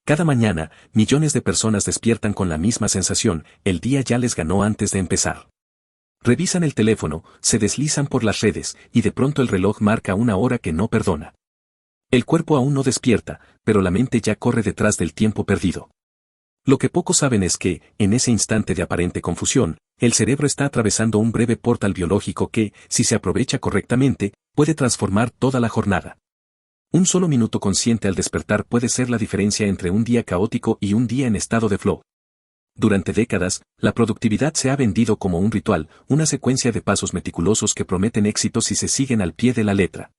Cada mañana, millones de personas despiertan con la misma sensación, el día ya les ganó antes de empezar. Revisan el teléfono, se deslizan por las redes, y de pronto el reloj marca una hora que no perdona. El cuerpo aún no despierta, pero la mente ya corre detrás del tiempo perdido. Lo que pocos saben es que, en ese instante de aparente confusión, el cerebro está atravesando un breve portal biológico que, si se aprovecha correctamente, puede transformar toda la jornada. Un solo minuto consciente al despertar puede ser la diferencia entre un día caótico y un día en estado de flow. Durante décadas, la productividad se ha vendido como un ritual, una secuencia de pasos meticulosos que prometen éxito si se siguen al pie de la letra.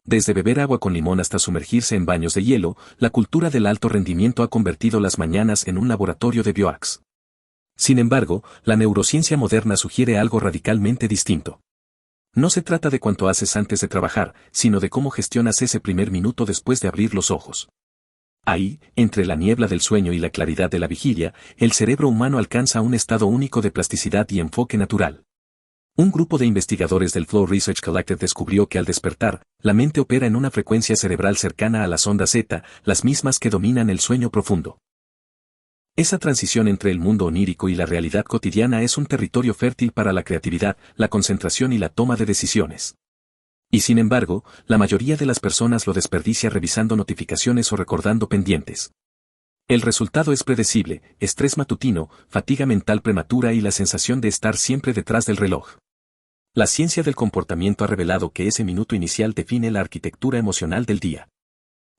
Desde beber agua con limón hasta sumergirse en baños de hielo, la cultura del alto rendimiento ha convertido las mañanas en un laboratorio de biohacks. Sin embargo, la neurociencia moderna sugiere algo radicalmente distinto. No se trata de cuánto haces antes de trabajar, sino de cómo gestionas ese primer minuto después de abrir los ojos. Ahí, entre la niebla del sueño y la claridad de la vigilia, el cerebro humano alcanza un estado único de plasticidad y enfoque natural. Un grupo de investigadores del Flow Research Collective descubrió que al despertar, la mente opera en una frecuencia cerebral cercana a las ondas zeta, las mismas que dominan el sueño profundo. Esa transición entre el mundo onírico y la realidad cotidiana es un territorio fértil para la creatividad, la concentración y la toma de decisiones. Y sin embargo, la mayoría de las personas lo desperdicia revisando notificaciones o recordando pendientes. El resultado es predecible: estrés matutino, fatiga mental prematura y la sensación de estar siempre detrás del reloj. La ciencia del comportamiento ha revelado que ese minuto inicial define la arquitectura emocional del día.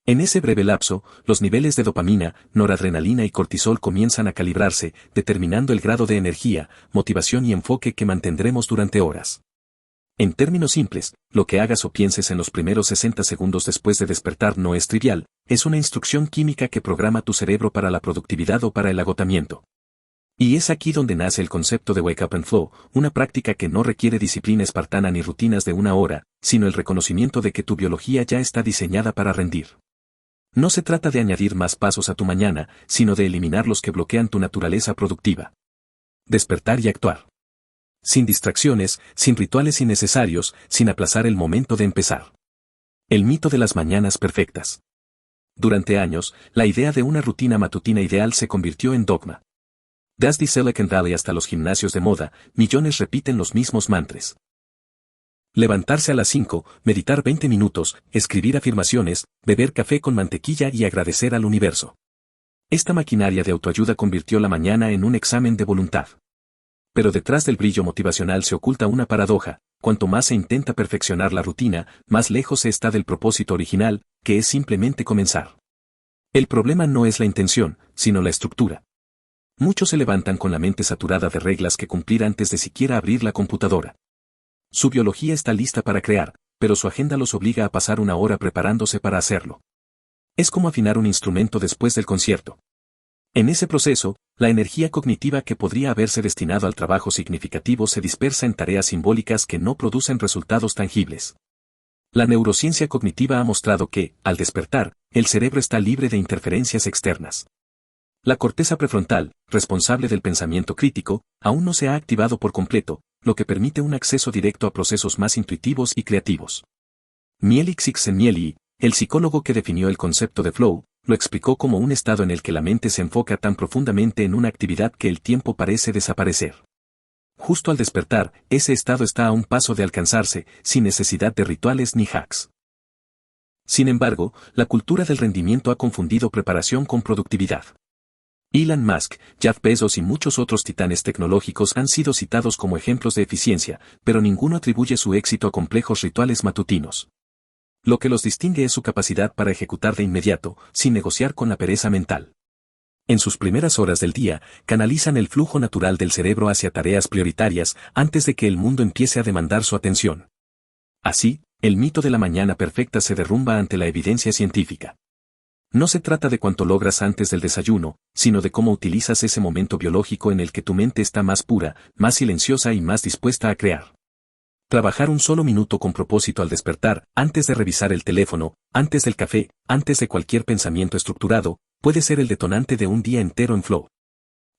En ese breve lapso, los niveles de dopamina, noradrenalina y cortisol comienzan a calibrarse, determinando el grado de energía, motivación y enfoque que mantendremos durante horas. En términos simples, lo que hagas o pienses en los primeros 60 segundos después de despertar no es trivial, es una instrucción química que programa tu cerebro para la productividad o para el agotamiento. Y es aquí donde nace el concepto de Wake Up and Flow, una práctica que no requiere disciplina espartana ni rutinas de una hora, sino el reconocimiento de que tu biología ya está diseñada para rendir. No se trata de añadir más pasos a tu mañana, sino de eliminar los que bloquean tu naturaleza productiva. Despertar y actuar. Sin distracciones, sin rituales innecesarios, sin aplazar el momento de empezar. El mito de las mañanas perfectas. Durante años, la idea de una rutina matutina ideal se convirtió en dogma. Desde Silicon Valley hasta los gimnasios de moda, millones repiten los mismos mantras. Levantarse a las 5, meditar 20 minutos, escribir afirmaciones, beber café con mantequilla y agradecer al universo. Esta maquinaria de autoayuda convirtió la mañana en un examen de voluntad. Pero detrás del brillo motivacional se oculta una paradoja: cuanto más se intenta perfeccionar la rutina, más lejos se está del propósito original, que es simplemente comenzar. El problema no es la intención, sino la estructura. Muchos se levantan con la mente saturada de reglas que cumplir antes de siquiera abrir la computadora. Su biología está lista para crear, pero su agenda los obliga a pasar una hora preparándose para hacerlo. Es como afinar un instrumento después del concierto. En ese proceso, la energía cognitiva que podría haberse destinado al trabajo significativo se dispersa en tareas simbólicas que no producen resultados tangibles. La neurociencia cognitiva ha mostrado que, al despertar, el cerebro está libre de interferencias externas. La corteza prefrontal, responsable del pensamiento crítico, aún no se ha activado por completo, lo que permite un acceso directo a procesos más intuitivos y creativos. Mieli Csikszentmihalyi, el psicólogo que definió el concepto de flow, lo explicó como un estado en el que la mente se enfoca tan profundamente en una actividad que el tiempo parece desaparecer. Justo al despertar, ese estado está a un paso de alcanzarse, sin necesidad de rituales ni hacks. Sin embargo, la cultura del rendimiento ha confundido preparación con productividad. Elon Musk, Jeff Bezos y muchos otros titanes tecnológicos han sido citados como ejemplos de eficiencia, pero ninguno atribuye su éxito a complejos rituales matutinos. Lo que los distingue es su capacidad para ejecutar de inmediato, sin negociar con la pereza mental. En sus primeras horas del día, canalizan el flujo natural del cerebro hacia tareas prioritarias antes de que el mundo empiece a demandar su atención. Así, el mito de la mañana perfecta se derrumba ante la evidencia científica. No se trata de cuánto logras antes del desayuno, sino de cómo utilizas ese momento biológico en el que tu mente está más pura, más silenciosa y más dispuesta a crear. Trabajar un solo minuto con propósito al despertar, antes de revisar el teléfono, antes del café, antes de cualquier pensamiento estructurado, puede ser el detonante de un día entero en flow.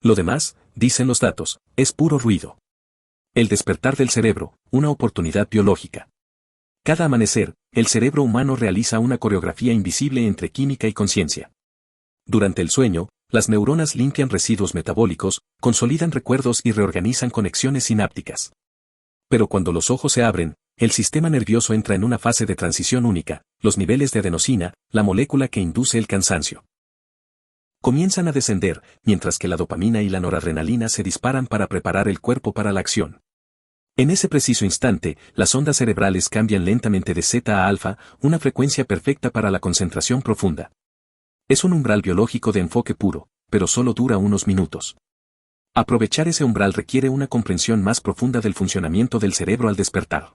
Lo demás, dicen los datos, es puro ruido. El despertar del cerebro, una oportunidad biológica. Cada amanecer, el cerebro humano realiza una coreografía invisible entre química y conciencia. Durante el sueño, las neuronas limpian residuos metabólicos, consolidan recuerdos y reorganizan conexiones sinápticas. Pero cuando los ojos se abren, el sistema nervioso entra en una fase de transición única, los niveles de adenosina, la molécula que induce el cansancio, comienzan a descender, mientras que la dopamina y la noradrenalina se disparan para preparar el cuerpo para la acción. En ese preciso instante, las ondas cerebrales cambian lentamente de zeta a alfa, una frecuencia perfecta para la concentración profunda. Es un umbral biológico de enfoque puro, pero solo dura unos minutos. Aprovechar ese umbral requiere una comprensión más profunda del funcionamiento del cerebro al despertar.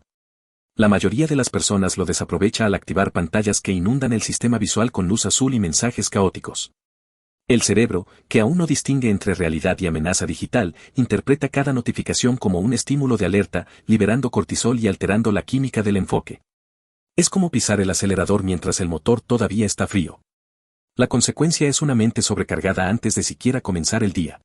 La mayoría de las personas lo desaprovecha al activar pantallas que inundan el sistema visual con luz azul y mensajes caóticos. El cerebro, que aún no distingue entre realidad y amenaza digital, interpreta cada notificación como un estímulo de alerta, liberando cortisol y alterando la química del enfoque. Es como pisar el acelerador mientras el motor todavía está frío. La consecuencia es una mente sobrecargada antes de siquiera comenzar el día.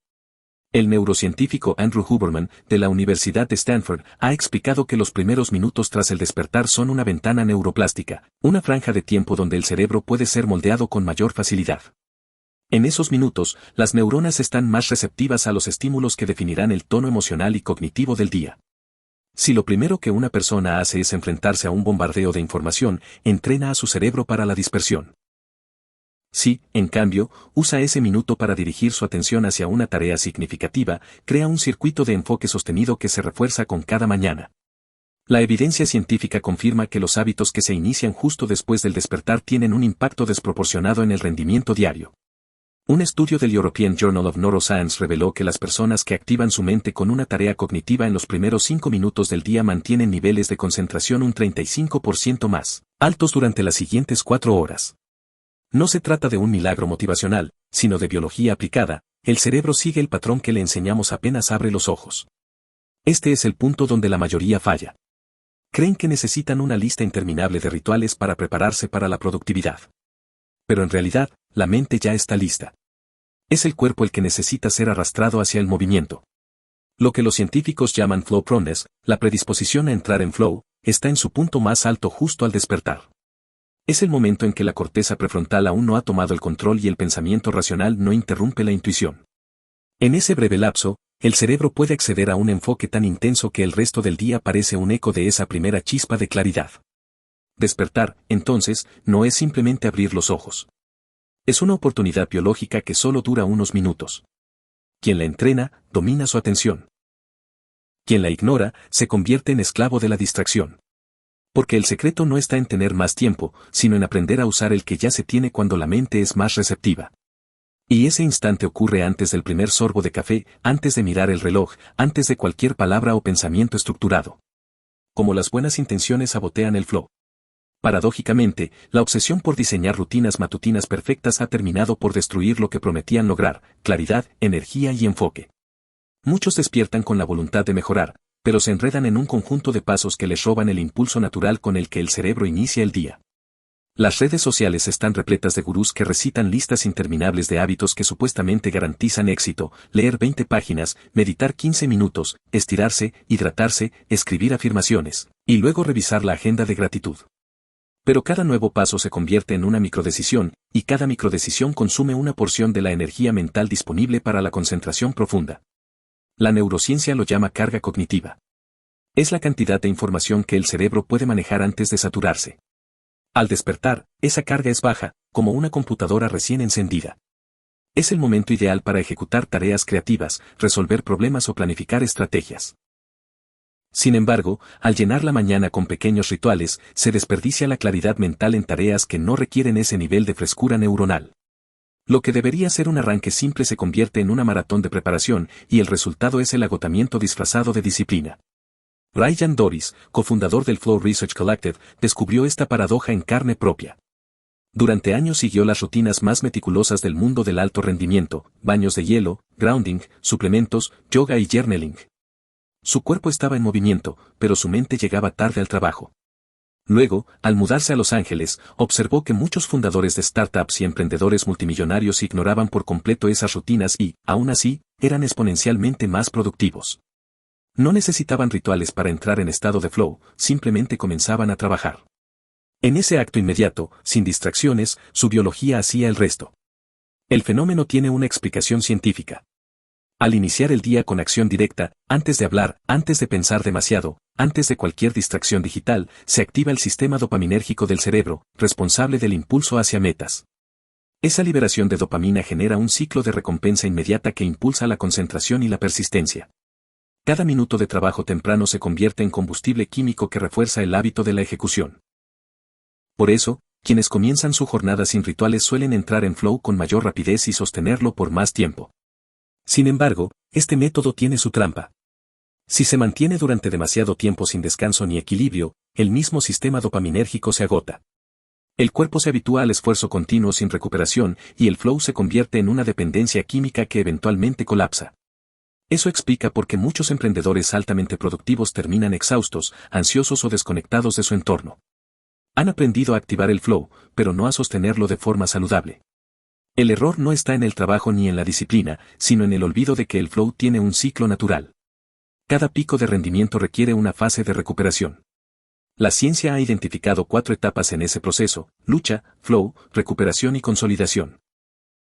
El neurocientífico Andrew Huberman, de la Universidad de Stanford, ha explicado que los primeros minutos tras el despertar son una ventana neuroplástica, una franja de tiempo donde el cerebro puede ser moldeado con mayor facilidad. En esos minutos, las neuronas están más receptivas a los estímulos que definirán el tono emocional y cognitivo del día. Si lo primero que una persona hace es enfrentarse a un bombardeo de información, entrena a su cerebro para la dispersión. Si, en cambio, usa ese minuto para dirigir su atención hacia una tarea significativa, crea un circuito de enfoque sostenido que se refuerza con cada mañana. La evidencia científica confirma que los hábitos que se inician justo después del despertar tienen un impacto desproporcionado en el rendimiento diario. Un estudio del European Journal of Neuroscience reveló que las personas que activan su mente con una tarea cognitiva en los primeros 5 minutos del día mantienen niveles de concentración un 35% más altos durante las siguientes 4 horas. No se trata de un milagro motivacional, sino de biología aplicada. El cerebro sigue el patrón que le enseñamos apenas abre los ojos. Este es el punto donde la mayoría falla. Creen que necesitan una lista interminable de rituales para prepararse para la productividad. Pero en realidad, la mente ya está lista. Es el cuerpo el que necesita ser arrastrado hacia el movimiento. Lo que los científicos llaman flow proneness, la predisposición a entrar en flow, está en su punto más alto justo al despertar. Es el momento en que la corteza prefrontal aún no ha tomado el control y el pensamiento racional no interrumpe la intuición. En ese breve lapso, el cerebro puede acceder a un enfoque tan intenso que el resto del día parece un eco de esa primera chispa de claridad. Despertar, entonces, no es simplemente abrir los ojos. Es una oportunidad biológica que solo dura unos minutos. Quien la entrena, domina su atención. Quien la ignora, se convierte en esclavo de la distracción. Porque el secreto no está en tener más tiempo, sino en aprender a usar el que ya se tiene cuando la mente es más receptiva. Y ese instante ocurre antes del primer sorbo de café, antes de mirar el reloj, antes de cualquier palabra o pensamiento estructurado. Como las buenas intenciones sabotean el flow. Paradójicamente, la obsesión por diseñar rutinas matutinas perfectas ha terminado por destruir lo que prometían lograr: claridad, energía y enfoque. Muchos despiertan con la voluntad de mejorar, pero se enredan en un conjunto de pasos que les roban el impulso natural con el que el cerebro inicia el día. Las redes sociales están repletas de gurús que recitan listas interminables de hábitos que supuestamente garantizan éxito: leer 20 páginas, meditar 15 minutos, estirarse, hidratarse, escribir afirmaciones, y luego revisar la agenda de gratitud. Pero cada nuevo paso se convierte en una microdecisión, y cada microdecisión consume una porción de la energía mental disponible para la concentración profunda. La neurociencia lo llama carga cognitiva. Es la cantidad de información que el cerebro puede manejar antes de saturarse. Al despertar, esa carga es baja, como una computadora recién encendida. Es el momento ideal para ejecutar tareas creativas, resolver problemas o planificar estrategias. Sin embargo, al llenar la mañana con pequeños rituales, se desperdicia la claridad mental en tareas que no requieren ese nivel de frescura neuronal. Lo que debería ser un arranque simple se convierte en una maratón de preparación, y el resultado es el agotamiento disfrazado de disciplina. Brian Doris, cofundador del Flow Research Collective, descubrió esta paradoja en carne propia. Durante años siguió las rutinas más meticulosas del mundo del alto rendimiento: baños de hielo, grounding, suplementos, yoga y journaling. Su cuerpo estaba en movimiento, pero su mente llegaba tarde al trabajo. Luego, al mudarse a Los Ángeles, observó que muchos fundadores de startups y emprendedores multimillonarios ignoraban por completo esas rutinas y, aún así, eran exponencialmente más productivos. No necesitaban rituales para entrar en estado de flow, simplemente comenzaban a trabajar. En ese acto inmediato, sin distracciones, su biología hacía el resto. El fenómeno tiene una explicación científica. Al iniciar el día con acción directa, antes de hablar, antes de pensar demasiado, antes de cualquier distracción digital, se activa el sistema dopaminérgico del cerebro, responsable del impulso hacia metas. Esa liberación de dopamina genera un ciclo de recompensa inmediata que impulsa la concentración y la persistencia. Cada minuto de trabajo temprano se convierte en combustible químico que refuerza el hábito de la ejecución. Por eso, quienes comienzan su jornada sin rituales suelen entrar en flow con mayor rapidez y sostenerlo por más tiempo. Sin embargo, este método tiene su trampa. Si se mantiene durante demasiado tiempo sin descanso ni equilibrio, el mismo sistema dopaminérgico se agota. El cuerpo se habitúa al esfuerzo continuo sin recuperación y el flow se convierte en una dependencia química que eventualmente colapsa. Eso explica por qué muchos emprendedores altamente productivos terminan exhaustos, ansiosos o desconectados de su entorno. Han aprendido a activar el flow, pero no a sostenerlo de forma saludable. El error no está en el trabajo ni en la disciplina, sino en el olvido de que el flow tiene un ciclo natural. Cada pico de rendimiento requiere una fase de recuperación. La ciencia ha identificado 4 etapas en ese proceso: lucha, flow, recuperación y consolidación.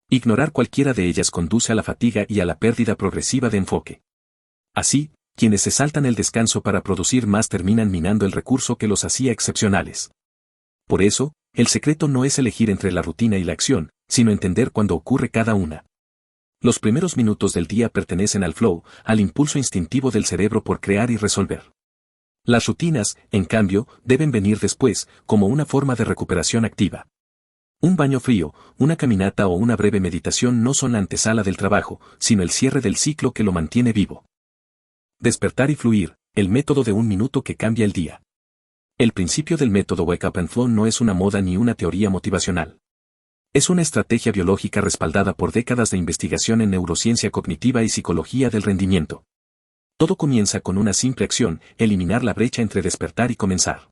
Ignorar cualquiera de ellas conduce a la fatiga y a la pérdida progresiva de enfoque. Así, quienes se saltan el descanso para producir más terminan minando el recurso que los hacía excepcionales. Por eso, el secreto no es elegir entre la rutina y la acción, sino entender cuándo ocurre cada una. Los primeros minutos del día pertenecen al flow, al impulso instintivo del cerebro por crear y resolver. Las rutinas, en cambio, deben venir después, como una forma de recuperación activa. Un baño frío, una caminata o una breve meditación no son la antesala del trabajo, sino el cierre del ciclo que lo mantiene vivo. Despertar y fluir, el método de 1 minuto que cambia el día. El principio del método Wake Up and Flow no es una moda ni una teoría motivacional. Es una estrategia biológica respaldada por décadas de investigación en neurociencia cognitiva y psicología del rendimiento. Todo comienza con una simple acción: eliminar la brecha entre despertar y comenzar.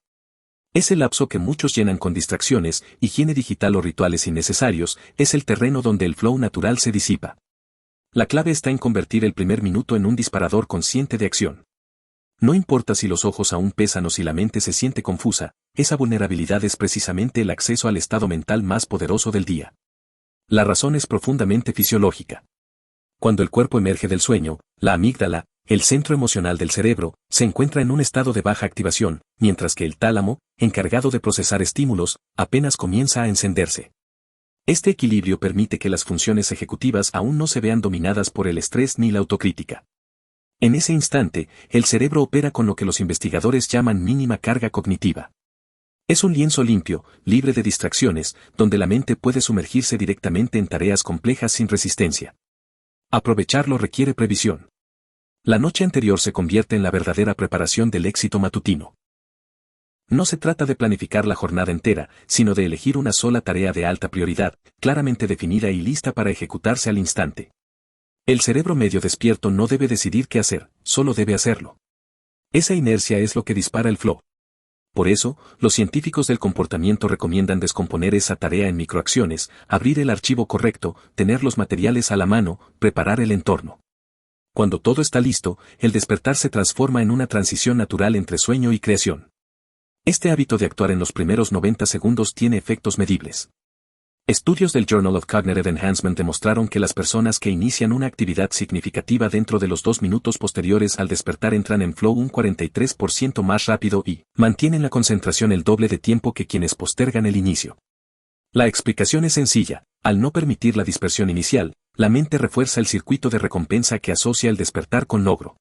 Ese lapso que muchos llenan con distracciones, higiene digital o rituales innecesarios, es el terreno donde el flow natural se disipa. La clave está en convertir el primer minuto en un disparador consciente de acción. No importa si los ojos aún pesan o si la mente se siente confusa, esa vulnerabilidad es precisamente el acceso al estado mental más poderoso del día. La razón es profundamente fisiológica. Cuando el cuerpo emerge del sueño, la amígdala, el centro emocional del cerebro, se encuentra en un estado de baja activación, mientras que el tálamo, encargado de procesar estímulos, apenas comienza a encenderse. Este equilibrio permite que las funciones ejecutivas aún no se vean dominadas por el estrés ni la autocrítica. En ese instante, el cerebro opera con lo que los investigadores llaman mínima carga cognitiva. Es un lienzo limpio, libre de distracciones, donde la mente puede sumergirse directamente en tareas complejas sin resistencia. Aprovecharlo requiere previsión. La noche anterior se convierte en la verdadera preparación del éxito matutino. No se trata de planificar la jornada entera, sino de elegir una sola tarea de alta prioridad, claramente definida y lista para ejecutarse al instante. El cerebro medio despierto no debe decidir qué hacer, solo debe hacerlo. Esa inercia es lo que dispara el flow. Por eso, los científicos del comportamiento recomiendan descomponer esa tarea en microacciones, abrir el archivo correcto, tener los materiales a la mano, preparar el entorno. Cuando todo está listo, el despertar se transforma en una transición natural entre sueño y creación. Este hábito de actuar en los primeros 90 segundos tiene efectos medibles. Estudios del Journal of Cognitive Enhancement demostraron que las personas que inician una actividad significativa dentro de los 2 minutos posteriores al despertar entran en flow un 43% más rápido y mantienen la concentración el doble de tiempo que quienes postergan el inicio. La explicación es sencilla: al no permitir la dispersión inicial, la mente refuerza el circuito de recompensa que asocia el despertar con logro.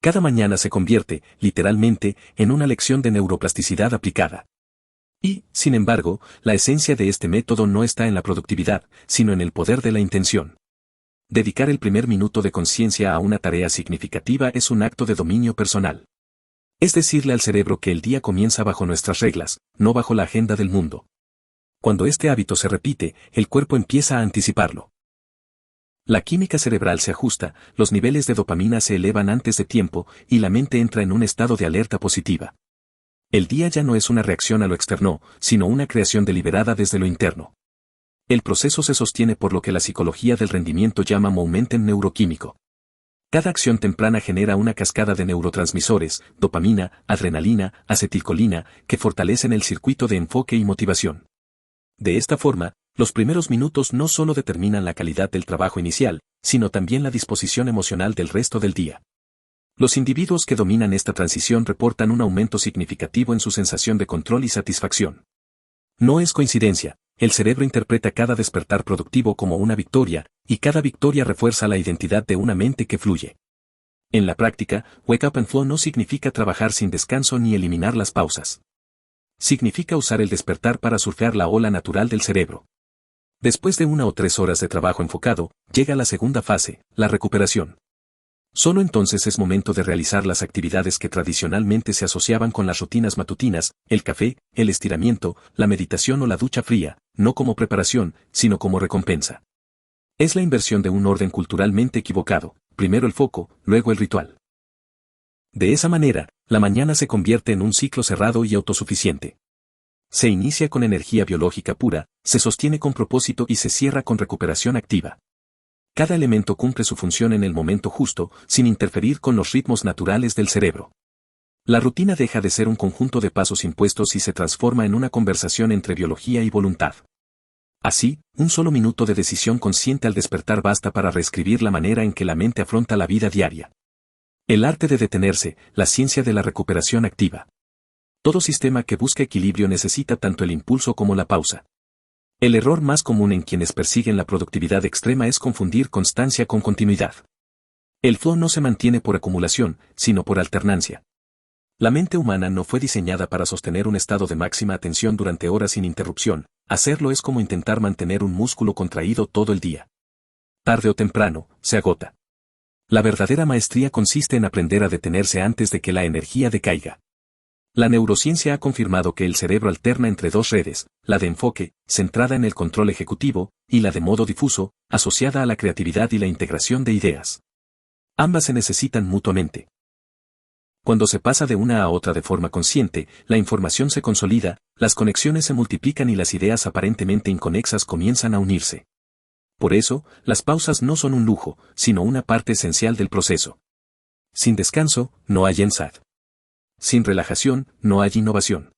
Cada mañana se convierte, literalmente, en una lección de neuroplasticidad aplicada. Y, sin embargo, la esencia de este método no está en la productividad, sino en el poder de la intención. Dedicar el primer minuto de conciencia a una tarea significativa es un acto de dominio personal. Es decirle al cerebro que el día comienza bajo nuestras reglas, no bajo la agenda del mundo. Cuando este hábito se repite, el cuerpo empieza a anticiparlo. La química cerebral se ajusta, los niveles de dopamina se elevan antes de tiempo, y la mente entra en un estado de alerta positiva. El día ya no es una reacción a lo externo, sino una creación deliberada desde lo interno. El proceso se sostiene por lo que la psicología del rendimiento llama momentum neuroquímico. Cada acción temprana genera una cascada de neurotransmisores, dopamina, adrenalina, acetilcolina, que fortalecen el circuito de enfoque y motivación. De esta forma, Los primeros minutos no solo determinan la calidad del trabajo inicial, sino también la disposición emocional del resto del día. Los individuos que dominan esta transición reportan un aumento significativo en su sensación de control y satisfacción. No es coincidencia, el cerebro interpreta cada despertar productivo como una victoria, y cada victoria refuerza la identidad de una mente que fluye. En la práctica, Wake Up and Flow no significa trabajar sin descanso ni eliminar las pausas. Significa usar el despertar para surfear la ola natural del cerebro. Después de 1 o 3 horas de trabajo enfocado, llega la segunda fase, la recuperación. Solo entonces es momento de realizar las actividades que tradicionalmente se asociaban con las rutinas matutinas, el café, el estiramiento, la meditación o la ducha fría, no como preparación, sino como recompensa. Es la inversión de un orden culturalmente equivocado, primero el foco, luego el ritual. De esa manera, la mañana se convierte en un ciclo cerrado y autosuficiente. Se inicia con energía biológica pura, se sostiene con propósito y se cierra con recuperación activa. Cada elemento cumple su función en el momento justo, sin interferir con los ritmos naturales del cerebro. La rutina deja de ser un conjunto de pasos impuestos y se transforma en una conversación entre biología y voluntad. Así, un solo minuto de decisión consciente al despertar basta para reescribir la manera en que la mente afronta la vida diaria. El arte de detenerse, la ciencia de la recuperación activa. Todo sistema que busca equilibrio necesita tanto el impulso como la pausa. El error más común en quienes persiguen la productividad extrema es confundir constancia con continuidad. El flow no se mantiene por acumulación, sino por alternancia. La mente humana no fue diseñada para sostener un estado de máxima atención durante horas sin interrupción. Hacerlo es como intentar mantener un músculo contraído todo el día. Tarde o temprano, se agota. La verdadera maestría consiste en aprender a detenerse antes de que la energía decaiga. La neurociencia ha confirmado que el cerebro alterna entre 2 redes, la de enfoque, centrada en el control ejecutivo, y la de modo difuso, asociada a la creatividad y la integración de ideas. Ambas se necesitan mutuamente. Cuando se pasa de una a otra de forma consciente, la información se consolida, las conexiones se multiplican y las ideas aparentemente inconexas comienzan a unirse. Por eso, las pausas no son un lujo, sino una parte esencial del proceso. Sin descanso, no hay insight. Sin relajación, no hay innovación.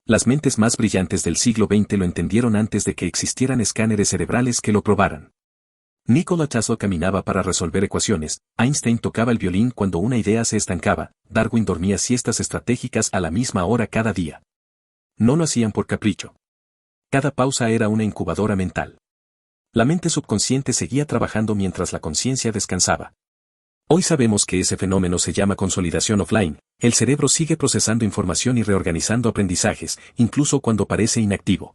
Las mentes más brillantes del siglo XX lo entendieron antes de que existieran escáneres cerebrales que lo probaran. Nikola Tesla caminaba para resolver ecuaciones, Einstein tocaba el violín cuando una idea se estancaba, Darwin dormía siestas estratégicas a la misma hora cada día. No lo hacían por capricho. Cada pausa era una incubadora mental. La mente subconsciente seguía trabajando mientras la conciencia descansaba. Hoy sabemos que ese fenómeno se llama consolidación offline. El cerebro sigue procesando información y reorganizando aprendizajes, incluso cuando parece inactivo.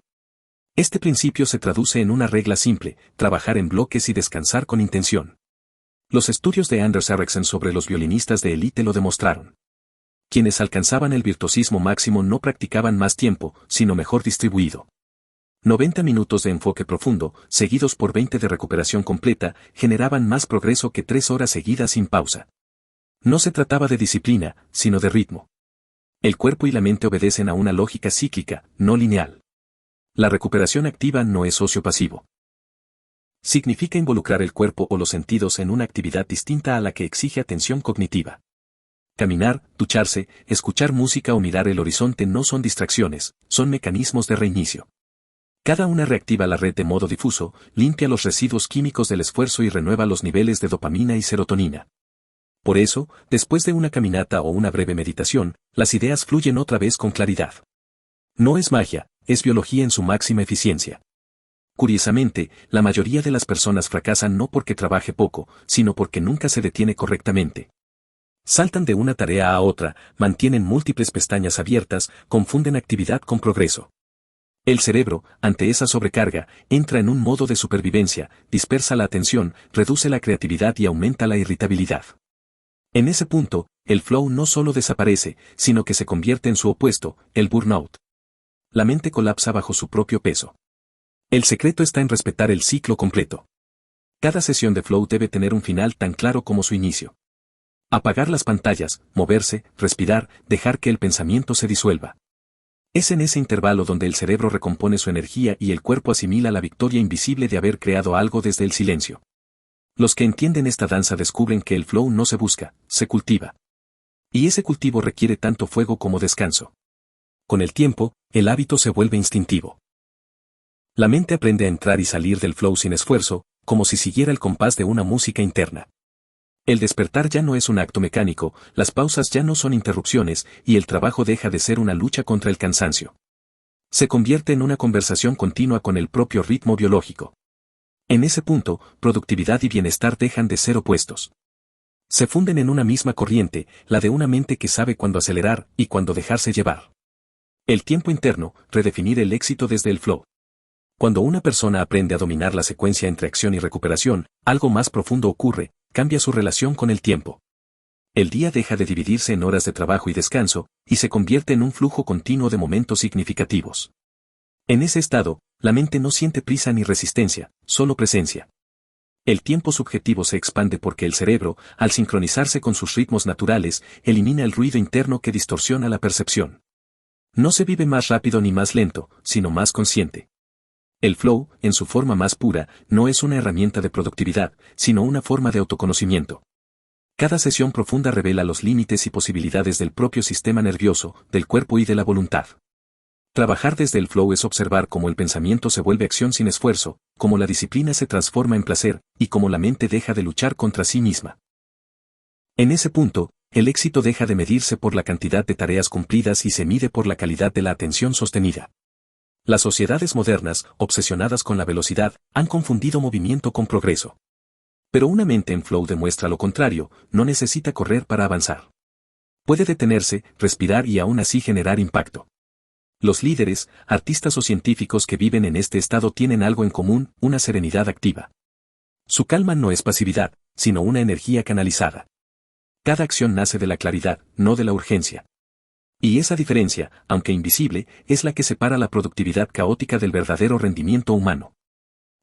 Este principio se traduce en una regla simple: trabajar en bloques y descansar con intención. Los estudios de Anders Ericsson sobre los violinistas de élite lo demostraron. Quienes alcanzaban el virtuosismo máximo no practicaban más tiempo, sino mejor distribuido. 90 minutos de enfoque profundo, seguidos por 20 de recuperación completa, generaban más progreso que 3 horas seguidas sin pausa. No se trataba de disciplina, sino de ritmo. El cuerpo y la mente obedecen a una lógica cíclica, no lineal. La recuperación activa no es ocio pasivo. Significa involucrar el cuerpo o los sentidos en una actividad distinta a la que exige atención cognitiva. Caminar, ducharse, escuchar música o mirar el horizonte no son distracciones, son mecanismos de reinicio. Cada una reactiva la red de modo difuso, limpia los residuos químicos del esfuerzo y renueva los niveles de dopamina y serotonina. Por eso, después de una caminata o una breve meditación, las ideas fluyen otra vez con claridad. No es magia, es biología en su máxima eficiencia. Curiosamente, la mayoría de las personas fracasan no porque trabaje poco, sino porque nunca se detiene correctamente. Saltan de una tarea a otra, mantienen múltiples pestañas abiertas, confunden actividad con progreso. El cerebro, ante esa sobrecarga, entra en un modo de supervivencia, dispersa la atención, reduce la creatividad y aumenta la irritabilidad. En ese punto, el flow no solo desaparece, sino que se convierte en su opuesto, el burnout. La mente colapsa bajo su propio peso. El secreto está en respetar el ciclo completo. Cada sesión de flow debe tener un final tan claro como su inicio. Apagar las pantallas, moverse, respirar, dejar que el pensamiento se disuelva. Es en ese intervalo donde el cerebro recompone su energía y el cuerpo asimila la victoria invisible de haber creado algo desde el silencio. Los que entienden esta danza descubren que el flow no se busca, se cultiva. Y ese cultivo requiere tanto fuego como descanso. Con el tiempo, el hábito se vuelve instintivo. La mente aprende a entrar y salir del flow sin esfuerzo, como si siguiera el compás de una música interna. El despertar ya no es un acto mecánico, las pausas ya no son interrupciones, y el trabajo deja de ser una lucha contra el cansancio. Se convierte en una conversación continua con el propio ritmo biológico. En ese punto, productividad y bienestar dejan de ser opuestos. Se funden en una misma corriente, la de una mente que sabe cuándo acelerar y cuándo dejarse llevar. El tiempo interno, redefinir el éxito desde el flow. Cuando una persona aprende a dominar la secuencia entre acción y recuperación, algo más profundo ocurre, cambia su relación con el tiempo. El día deja de dividirse en horas de trabajo y descanso, y se convierte en un flujo continuo de momentos significativos. En ese estado, la mente no siente prisa ni resistencia, solo presencia. El tiempo subjetivo se expande porque el cerebro, al sincronizarse con sus ritmos naturales, elimina el ruido interno que distorsiona la percepción. No se vive más rápido ni más lento, sino más consciente. El flow, en su forma más pura, no es una herramienta de productividad, sino una forma de autoconocimiento. Cada sesión profunda revela los límites y posibilidades del propio sistema nervioso, del cuerpo y de la voluntad. Trabajar desde el flow es observar cómo el pensamiento se vuelve acción sin esfuerzo, cómo la disciplina se transforma en placer, y cómo la mente deja de luchar contra sí misma. En ese punto, el éxito deja de medirse por la cantidad de tareas cumplidas y se mide por la calidad de la atención sostenida. Las sociedades modernas, obsesionadas con la velocidad, han confundido movimiento con progreso. Pero una mente en flow demuestra lo contrario, no necesita correr para avanzar. Puede detenerse, respirar y aún así generar impacto. Los líderes, artistas o científicos que viven en este estado tienen algo en común, una serenidad activa. Su calma no es pasividad, sino una energía canalizada. Cada acción nace de la claridad, no de la urgencia. Y esa diferencia, aunque invisible, es la que separa la productividad caótica del verdadero rendimiento humano.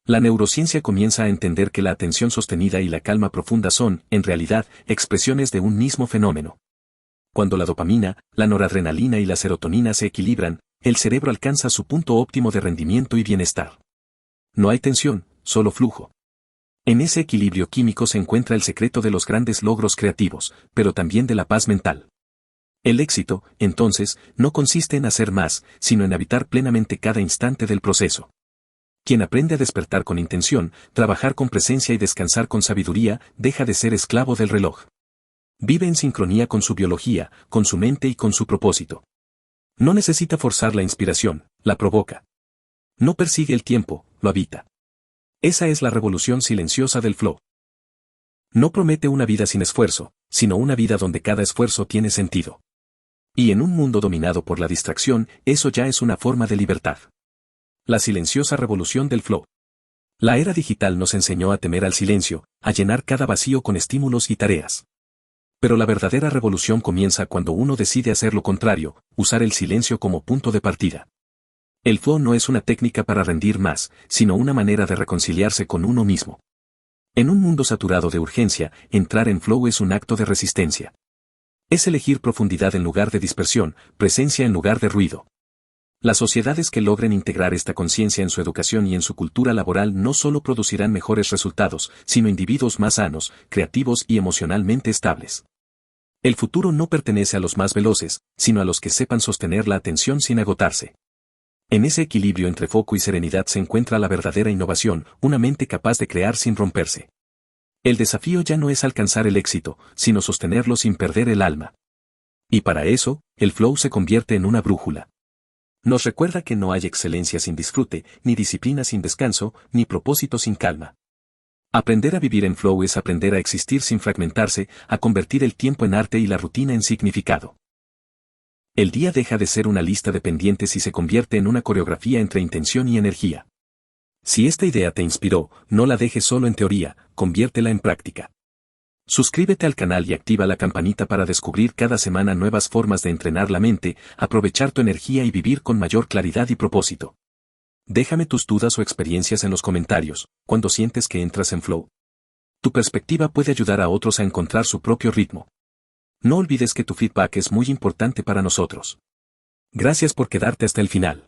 La neurociencia comienza a entender que la atención sostenida y la calma profunda son, en realidad, expresiones de un mismo fenómeno. Cuando la dopamina, la noradrenalina y la serotonina se equilibran, el cerebro alcanza su punto óptimo de rendimiento y bienestar. No hay tensión, solo flujo. En ese equilibrio químico se encuentra el secreto de los grandes logros creativos, pero también de la paz mental. El éxito, entonces, no consiste en hacer más, sino en habitar plenamente cada instante del proceso. Quien aprende a despertar con intención, trabajar con presencia y descansar con sabiduría, deja de ser esclavo del reloj. Vive en sincronía con su biología, con su mente y con su propósito. No necesita forzar la inspiración, la provoca. No persigue el tiempo, lo habita. Esa es la revolución silenciosa del flow. No promete una vida sin esfuerzo, sino una vida donde cada esfuerzo tiene sentido. Y en un mundo dominado por la distracción, eso ya es una forma de libertad. La silenciosa revolución del flow. La era digital nos enseñó a temer al silencio, a llenar cada vacío con estímulos y tareas. Pero la verdadera revolución comienza cuando uno decide hacer lo contrario, usar el silencio como punto de partida. El flow no es una técnica para rendir más, sino una manera de reconciliarse con uno mismo. En un mundo saturado de urgencia, entrar en flow es un acto de resistencia. Es elegir profundidad en lugar de dispersión, presencia en lugar de ruido. Las sociedades que logren integrar esta conciencia en su educación y en su cultura laboral no solo producirán mejores resultados, sino individuos más sanos, creativos y emocionalmente estables. El futuro no pertenece a los más veloces, sino a los que sepan sostener la atención sin agotarse. En ese equilibrio entre foco y serenidad se encuentra la verdadera innovación, una mente capaz de crear sin romperse. El desafío ya no es alcanzar el éxito, sino sostenerlo sin perder el alma. Y para eso, el flow se convierte en una brújula. Nos recuerda que no hay excelencia sin disfrute, ni disciplina sin descanso, ni propósito sin calma. Aprender a vivir en flow es aprender a existir sin fragmentarse, a convertir el tiempo en arte y la rutina en significado. El día deja de ser una lista de pendientes y se convierte en una coreografía entre intención y energía. Si esta idea te inspiró, no la dejes solo en teoría, conviértela en práctica. Suscríbete al canal y activa la campanita para descubrir cada semana nuevas formas de entrenar la mente, aprovechar tu energía y vivir con mayor claridad y propósito. Déjame tus dudas o experiencias en los comentarios, cuando sientes que entras en flow. Tu perspectiva puede ayudar a otros a encontrar su propio ritmo. No olvides que tu feedback es muy importante para nosotros. Gracias por quedarte hasta el final.